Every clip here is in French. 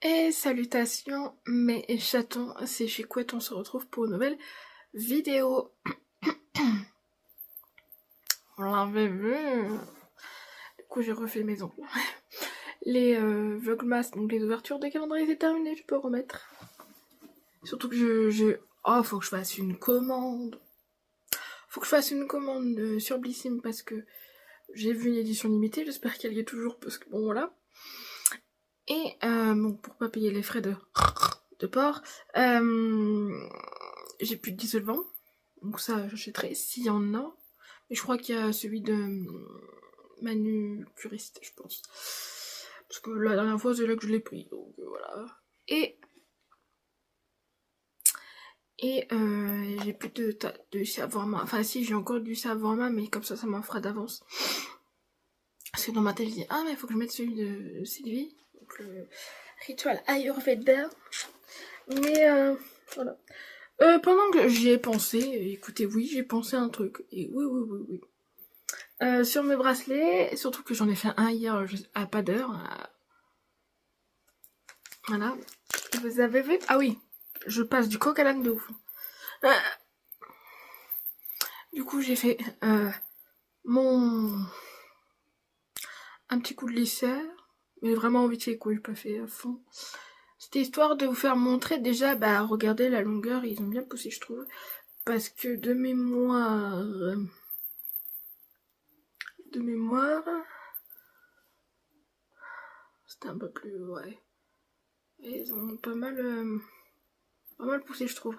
Et salutations mes chatons, c'est Chicouette, on se retrouve pour une nouvelle vidéo. On l'avait vu. Du coup j'ai refait mes ongles. Les vlogmas, donc les ouvertures de calendrier c'est terminé, je peux remettre. Surtout que Oh, faut que je fasse une commande. Faut que je fasse une commande sur Blissim parce que j'ai vu une édition limitée, j'espère qu'elle y est toujours parce que bon voilà. Et bon, pour pas payer les frais de port, j'ai plus de dissolvant. Donc ça, j'achèterai s'il y en a. Et je crois qu'il y a celui de manucuriste, je pense. Parce que la dernière fois, c'est là que je l'ai pris. Donc voilà. Et j'ai plus de savon-main. Enfin si, j'ai encore du savon-main, mais comme ça m'en fera d'avance. Parce que dans ma tête, je dis, ah mais il faut que je mette celui de Sylvie. Donc le rituel Ayurveda. Mais voilà. Pendant que j'y ai pensé, écoutez, oui, j'ai pensé à un truc. Et oui. Sur mes bracelets, surtout que j'en ai fait un hier à pas d'heure. Voilà. Vous avez vu? Ah oui, je passe du coq à l'âne de ouf. Euh, du coup, j'ai fait mon... un petit coup de lisseur. Mais vraiment vite fait, quoi, j'ai pas fait à fond. C'était histoire de vous faire montrer déjà, bah regardez la longueur, ils ont bien poussé je trouve. Parce que de mémoire... C'était un peu plus... ouais. Et ils ont pas mal poussé je trouve.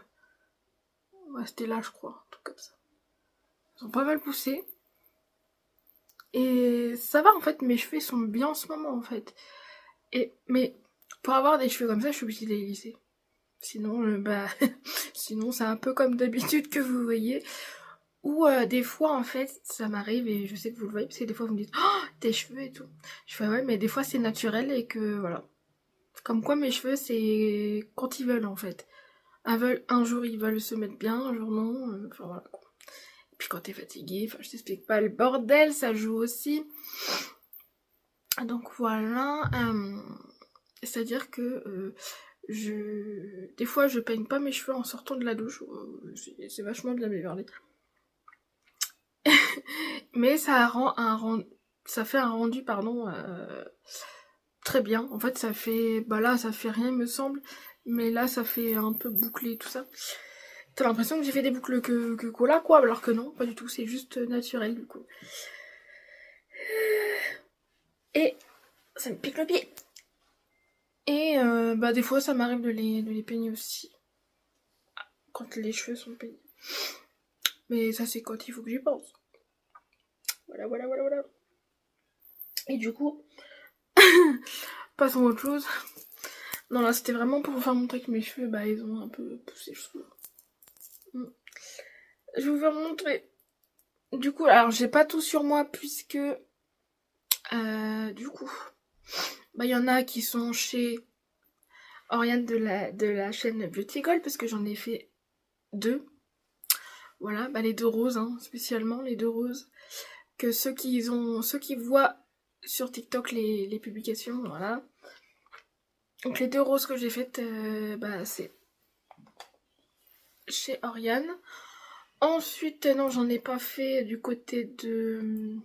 Ouais, c'était là je crois, un truc comme ça. Ils ont pas mal poussé. Et ça va en fait, mes cheveux sont bien en ce moment en fait. Mais pour avoir des cheveux comme ça, je suis obligée de les lisser. Sinon, sinon c'est un peu comme d'habitude que vous voyez. Ou des fois en fait, ça m'arrive et je sais que vous le voyez parce que des fois vous me dites oh tes cheveux et tout. Je fais ouais mais des fois c'est naturel et que voilà. Comme quoi mes cheveux c'est quand ils veulent en fait. Un jour ils veulent se mettre bien, un jour non. Enfin voilà quoi. Et puis quand t'es fatigué, enfin je t'explique pas le bordel, ça joue aussi. Donc voilà. C'est-à-dire que des fois je peigne pas mes cheveux en sortant de la douche. C'est vachement bien Beverly. Mais ça fait un rendu pardon très bien. En fait ça fait là ça fait rien il me semble, mais là ça fait un peu bouclé tout ça. T'as l'impression que j'ai fait des boucles que cola quoi, alors que non, pas du tout, c'est juste naturel du coup. Et ça me pique le pied. Et des fois ça m'arrive de les peigner aussi. Quand les cheveux sont peignés. Mais ça c'est quand il faut que j'y pense. Voilà. Et du coup, passons à autre chose. Non là c'était vraiment pour vous faire montrer que mes cheveux ils ont un peu poussé je trouve. Je vais vous faire montrer. Du coup, alors j'ai pas tout sur moi puisque du coup, il y en a qui sont chez Oriane de la chaîne Beauty Gold parce que j'en ai fait deux. Voilà, les deux roses, hein, spécialement les deux roses. Que ceux qui voient sur TikTok les publications, voilà. Donc les deux roses que j'ai faites, c'est chez Oriane. Ensuite, non, j'en ai pas fait du côté de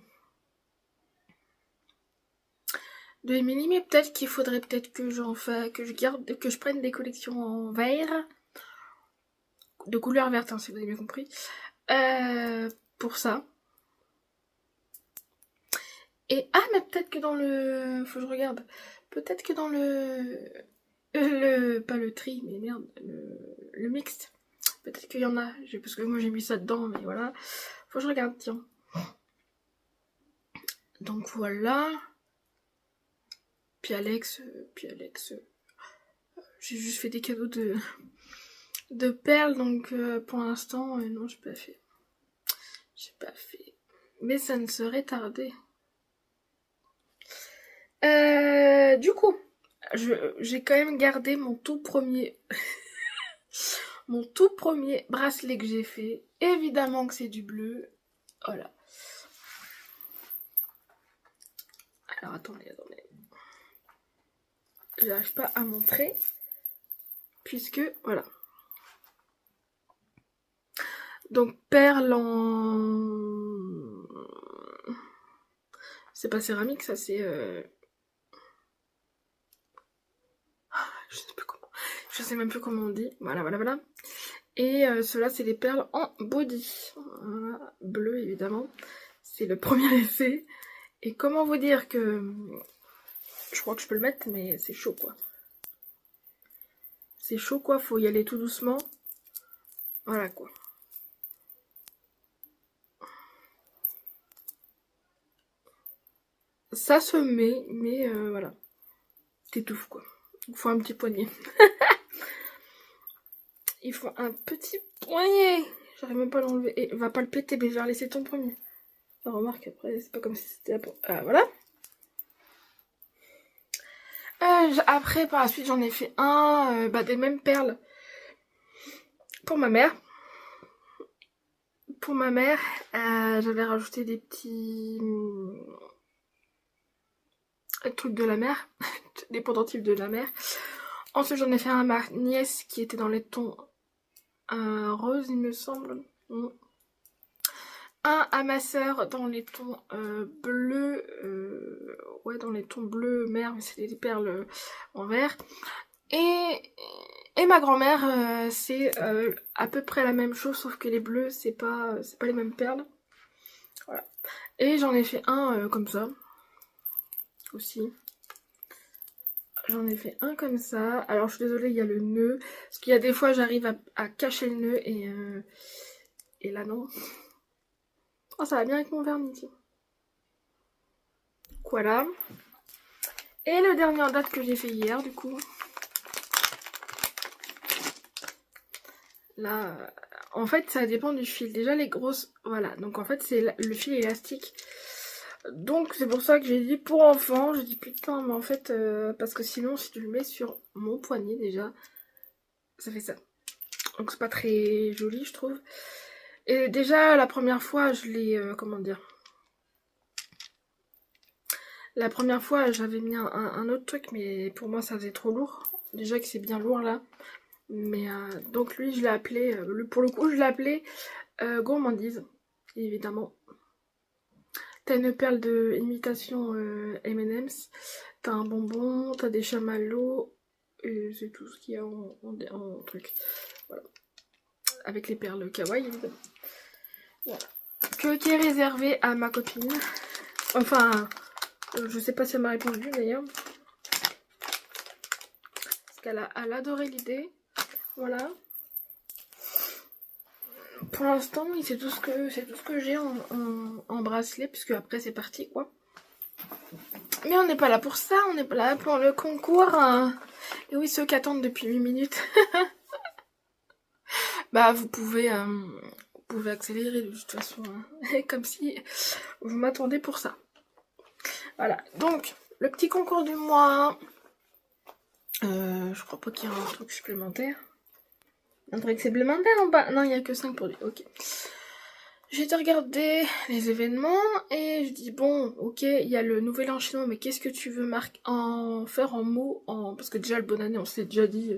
Emily, mais peut-être qu'il faudrait que que je prenne des collections en vert, de couleur verte, hein, si vous avez bien compris, pour ça. Et mais peut-être que dans faut que je regarde, peut-être que dans pas le tri, mais merde, le mixte, peut-être qu'il y en a, parce que moi j'ai mis ça dedans, mais voilà, faut que je regarde, tiens. Donc voilà. Puis Alex, j'ai juste fait des cadeaux de perles, donc pour l'instant, non, j'ai pas fait. Mais ça ne serait tardé. Du coup, j'ai quand même gardé mon tout premier bracelet que j'ai fait. Évidemment que c'est du bleu. Voilà. Alors attendez. j'arrive pas à montrer. Puisque, voilà. Donc, perles en... C'est pas céramique, ça c'est... Je sais même plus comment on dit. Voilà, voilà, voilà. Et ceux-là, c'est des perles en body. Voilà, bleu, évidemment. C'est le premier effet. Et comment vous dire que... Je crois que je peux le mettre, mais c'est chaud, quoi. C'est chaud, quoi. Faut y aller tout doucement. Voilà, quoi. Ça se met, mais voilà. T'étouffes, quoi. Il faut un petit poignet. Il faut un petit poignet. J'arrive même pas à l'enlever. Et va pas le péter, mais je vais laisser ton premier. Enfin, remarque, après, c'est pas comme si c'était là pour... Ah, voilà. Après, par la suite, j'en ai fait un, des mêmes perles. Pour ma mère. Pour ma mère, j'avais rajouté des petits... trucs de la mer. Des pendentifs de la mer. Ensuite, j'en ai fait un à ma nièce qui était dans les tons rose, il me semble. Un à ma soeur dans les tons bleus. Ouais, dans les tons bleus mer, mais c'est des perles en vert. Et ma grand-mère, c'est à peu près la même chose, sauf que les bleus, c'est pas les mêmes perles. Voilà. Et j'en ai fait un comme ça. Aussi. J'en ai fait un comme ça. Alors je suis désolée, il y a le nœud. Parce qu'il y a des fois j'arrive à cacher le nœud et là non. Oh, ça va bien avec mon vernis. Voilà. Et le dernier en date que j'ai fait hier du coup. Là, en fait ça dépend du fil. Déjà les grosses, voilà. Donc en fait c'est le fil élastique. Donc c'est pour ça que j'ai dit pour enfants. J'ai dit putain mais en fait parce que sinon si tu le mets sur mon poignet déjà, ça fait ça. Donc c'est pas très joli je trouve. Et déjà la première fois je l'ai, comment dire. La première fois j'avais mis un autre truc mais pour moi ça faisait trop lourd. Déjà que c'est bien lourd là. Mais donc lui je l'ai appelé, pour le coup je l'ai appelé gourmandise évidemment. T'as une perle de imitation M&M's, t'as un bonbon, t'as des chamallows, et c'est tout ce qu'il y a en truc. Voilà. Avec les perles kawaii évidemment. Voilà. Qui est réservé à ma copine. Enfin, je sais pas si elle m'a répondu d'ailleurs. Parce qu'elle a adoré l'idée. Voilà. Pour l'instant, oui, c'est tout ce que j'ai en bracelet, puisque après c'est parti quoi. Mais on n'est pas là pour ça, on n'est pas là pour le concours. Hein. Et oui, ceux qui attendent depuis 8 minutes. Bah vous pouvez accélérer de toute façon. Hein. Comme si vous m'attendez pour ça. Voilà, donc le petit concours du mois. Je crois pas qu'il y a un truc supplémentaire. Un truc supplémentaire en bas. Non, il n'y a que 5 produits, ok. J'ai été regarder les événements et je dis bon, ok, il y a le nouvel an chinois, mais qu'est-ce que tu veux faire en mots parce que déjà le bonne année, on s'est déjà dit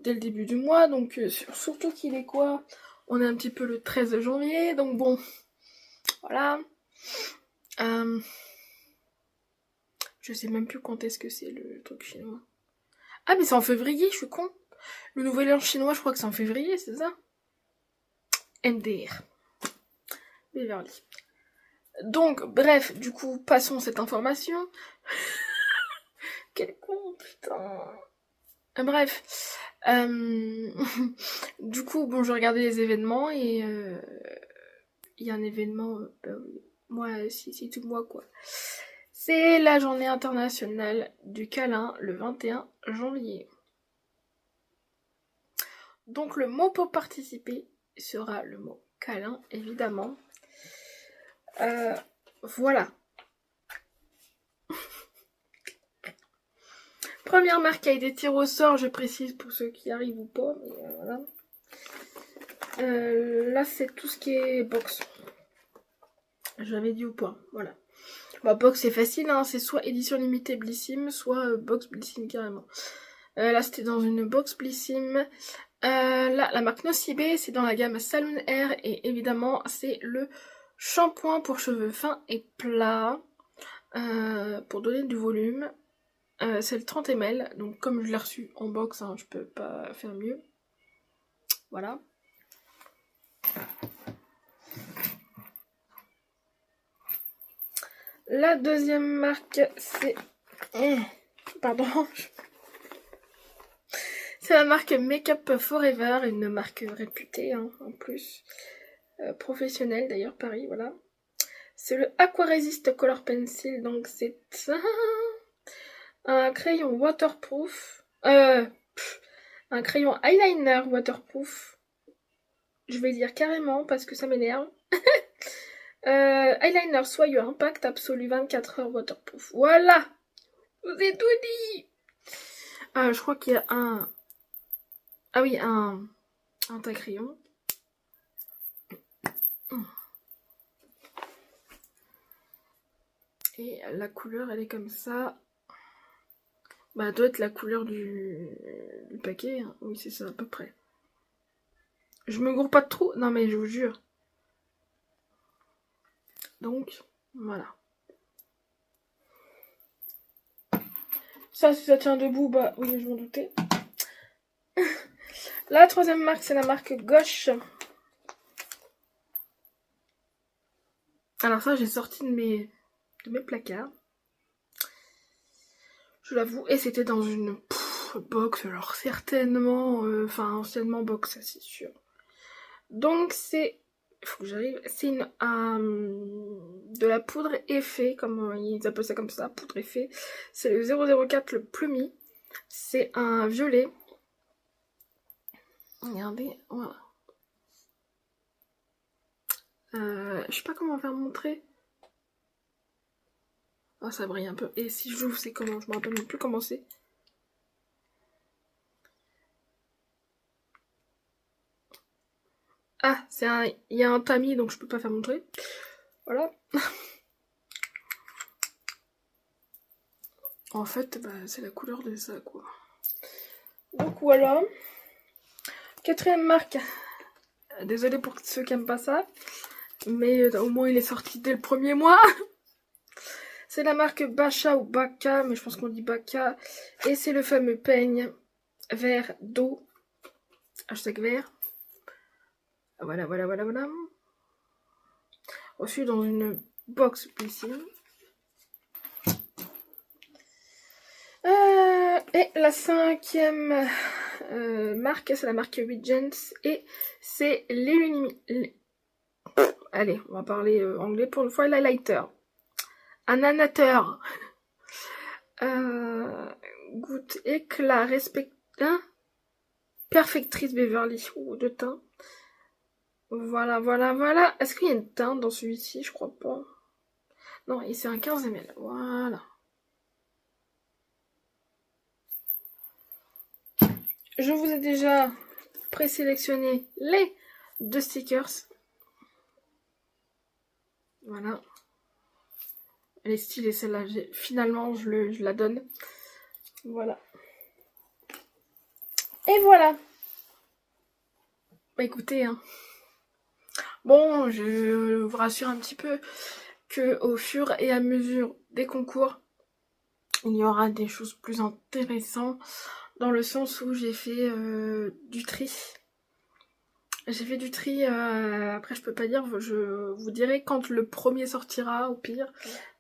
dès le début du mois, donc surtout qu'il est quoi? On est un petit peu le 13 janvier, donc bon, voilà. Je sais même plus quand est-ce que c'est le truc chinois. Ah mais c'est en février, je suis con. Le nouvel an chinois, je crois que c'est en février, c'est ça? MDR. Beverly. Donc, bref, du coup, passons cette information. Quel con, putain. Bref. Du coup, bon, je regardais les événements et il y a un événement, moi, c'est tout moi, quoi. C'est la journée internationale du câlin, le 21 janvier. Donc, le mot pour participer sera le mot câlin, évidemment. Voilà. Première marque a été tirée au sort, je précise pour ceux qui arrivent ou pas, mais voilà. Là, c'est tout ce qui est box. J'avais dit ou pas, voilà. Bah, box c'est facile, hein, c'est soit édition limitée Blissim, soit box Blissim carrément. Là c'était dans une box Blissim. Là, la marque Nocibé, c'est dans la gamme Saloon Air et évidemment c'est le shampoing pour cheveux fins et plats pour donner du volume. C'est le 30 ml, donc comme je l'ai reçu en box, hein, je peux pas faire mieux. Voilà. La deuxième marque, c'est... Pardon. C'est la marque Makeup Forever, une marque réputée, hein, en plus. Professionnelle d'ailleurs, Paris, voilà. C'est le Aqua Resist Color Pencil, donc c'est un crayon waterproof. Un crayon eyeliner waterproof. Je vais dire carrément parce que ça m'énerve. Eyeliner soyeux impact absolu 24 heures waterproof. Voilà! Je vous ai tout dit! Je crois qu'il y a un... Ah oui, un taille-crayon. Et la couleur, elle est comme ça. Bah, elle doit être la couleur du paquet. Hein. Oui, c'est ça, à peu près. Je me gourre pas de trop. Non, mais je vous jure. Donc, voilà. Ça, si ça tient debout, bah oui, je m'en doutais. La troisième marque, c'est la marque Gauche. Alors ça, j'ai sorti de mes placards. Je l'avoue. Et c'était dans une box. Alors certainement... anciennement box, ça c'est sûr. Donc c'est... Il faut que j'arrive. C'est de la poudre effet, comme ils appellent ça comme ça, poudre effet. C'est le 004, le Plummy. C'est un violet. Regardez, voilà. Je sais pas comment faire montrer. Ah, ça brille un peu. Et si j'ouvre, c'est comment? Je me rappelle même plus comment c'est. Ah, il y a un tamis, donc je peux pas faire montrer. Voilà. En fait, bah, c'est la couleur de ça, quoi. Donc voilà. Quatrième marque. Désolée pour ceux qui aiment pas ça. Mais au moins il est sorti dès le premier mois. C'est la marque Bacha ou Baka, mais je pense qu'on dit Baka. Et c'est le fameux peigne vert d'eau. Hashtag vert. Voilà, voilà, voilà, voilà. Reçu dans une box ici. Et la cinquième marque, c'est la marque Regents. Et c'est Allez, on va parler anglais pour une fois. L'highlighter. Un anateur. Goutte éclat perfectrice Beverly de teint. Voilà, voilà, voilà. Est-ce qu'il y a une teinte dans celui-ci? Je crois pas. Non, et c'est un 15 ml. Voilà. Je vous ai déjà présélectionné les deux stickers. Voilà. Elle est stylée celle-là. Finalement, je la donne. Voilà. Et voilà. Bah écoutez, hein. Bon, je vous rassure un petit peu que au fur et à mesure des concours, il y aura des choses plus intéressantes dans le sens où j'ai fait du tri. J'ai fait du tri, après je peux pas dire, je vous dirai quand le premier sortira au pire.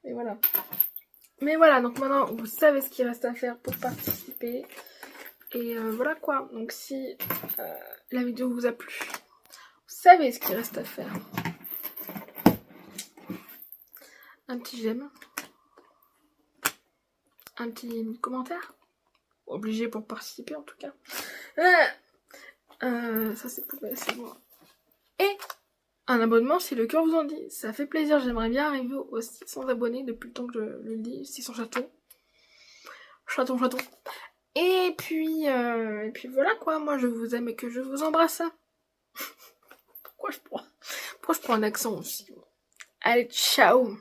Mais voilà. Mais voilà, donc maintenant vous savez ce qu'il reste à faire pour participer. Et voilà quoi. Donc si la vidéo vous a plu, vous savez ce qu'il reste à faire. Un petit j'aime. Un petit commentaire. Obligé pour participer en tout cas. Ça c'est pour moi. Et un abonnement si le cœur vous en dit. Ça fait plaisir, j'aimerais bien arriver aux 600 abonnés depuis le temps que je le dis. 600 chatons. Chaton. Et puis voilà quoi, moi je vous aime et que je vous embrasse. Pourquoi je prends un accent aussi? Allez, ciao.